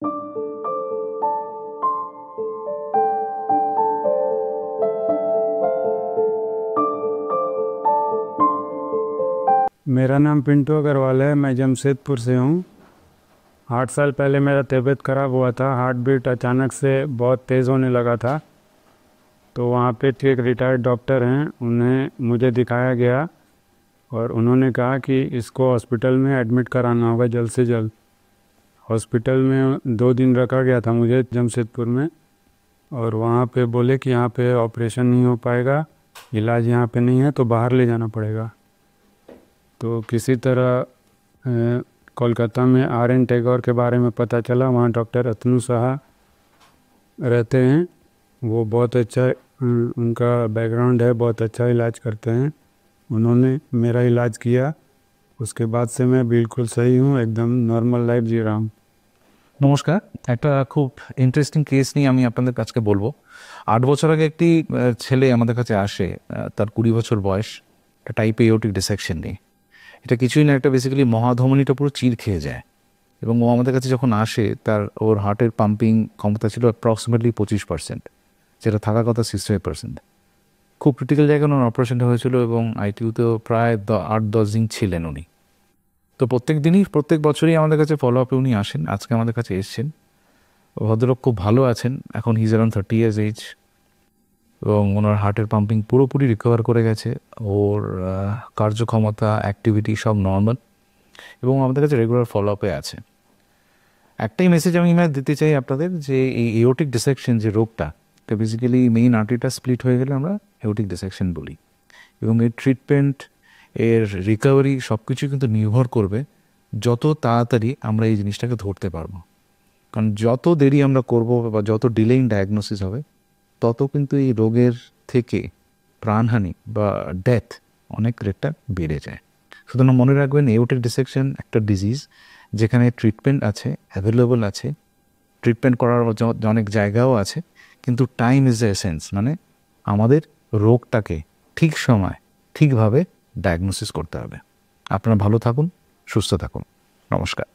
मेरा नाम पिंटू अग्रवाल है। मैं जमशेदपुर से हूँ। 8 साल पहले मेरा तबीयत ख़राब हुआ था। हार्ट बीट अचानक से बहुत तेज़ होने लगा था। तो वहाँ पे एक रिटायर्ड डॉक्टर हैं, उन्हें मुझे दिखाया गया और उन्होंने कहा कि इसको हॉस्पिटल में एडमिट कराना होगा जल्द से जल्द। हॉस्पिटल में 2 दिन रखा गया था मुझे जमशेदपुर में, और वहाँ पे बोले कि यहाँ पे ऑपरेशन नहीं हो पाएगा, इलाज यहाँ पे नहीं है, तो बाहर ले जाना पड़ेगा। तो किसी तरह कोलकाता में RN टैगोर के बारे में पता चला। वहाँ डॉक्टर अतनु साहा रहते हैं। वो बहुत अच्छा उनका बैकग्राउंड है, बहुत अच्छा इलाज करते हैं। उन्होंने मेरा इलाज किया। उसके बाद से मैं बिल्कुल सही हूँ, एकदम नॉर्मल लाइफ जी रहा हूँ। নমস্কার। একটা খুব ইন্টারেস্টিং কেস নিয়ে আমি আপনাদের কাছে বলবো। 8 বছর আগে একটি ছেলে আমাদের কাছে আসে, তার 20 বছর বয়স, একটা টাইপ এওটিক ডিসেকশন নিয়ে। এটা কিছুই না, একটা বেসিক্যালি মহাধমনীটা পুরো চির খেয়ে যায়। এবং ও আমাদের কাছে যখন আসে, ওর হার্টের পাম্পিং ক্ষমতা ছিল অ্যাপ্রক্সিমেটলি 25%, যেটা থাকার কথা 65%। খুব ক্রিটিক্যাল জায়গায় ওনার অপারেশনটা হয়েছিল এবং আইটিইউতেও প্রায় 8-10 দিন ছিলেন উনি। তো প্রত্যেক বছরই আমাদের কাছে ফলো আপে উনি আসেন। আজকে আমাদের কাছে এসছেন। ভদ্রলোক খুব ভালো আছেন। এখন হিজ অ্যারাউন্ড 30 ইয়ার্স এজ এবং ওনার হার্টের পাম্পিং পুরোপুরি রিকভার করে গেছে। ওর কার্যক্ষমতা, অ্যাক্টিভিটি সব নর্মাল এবং আমাদের কাছে রেগুলার ফলো আপে আছে। একটাই মেসেজ আমি দিতে চাই আপনাদের, যে এই এওটিক ডিসেকশন যে রোগটা, এটা বেসিক্যালি মেইন আর্টারিটা স্প্লিট হয়ে গেলে আমরা এওটিক ডিসেকশন বলি। এবং এর ট্রিটমেন্ট, এর রিকভারি সব কিছু কিন্তু নির্ভর করবে যত তাড়াতাড়ি আমরা এই জিনিসটাকে ধরতে পারবো। কারণ যত দেরি আমরা করব বা যত ডিলেইং ডায়াগনোসিস হবে, তত কিন্তু এই রোগের থেকে প্রাণহানি বা ডেথ অনেক রেটটা বেড়ে যায়। সুতরাং মনে রাখবেন, এওটিক ডিসেকশন একটা ডিজিজ যেখানে ট্রিটমেন্ট আছে, অ্যাভেলেবল আছে, ট্রিটমেন্ট করার অনেক জায়গাও আছে, কিন্তু টাইম ইজ দ্য এসেন্স। মানে আমাদের রোগটাকে ঠিক সময় ঠিকভাবে ডায়াগনোসিস করতে হবে। আপনারা ভালো থাকুন, সুস্থ থাকুন। নমস্কার।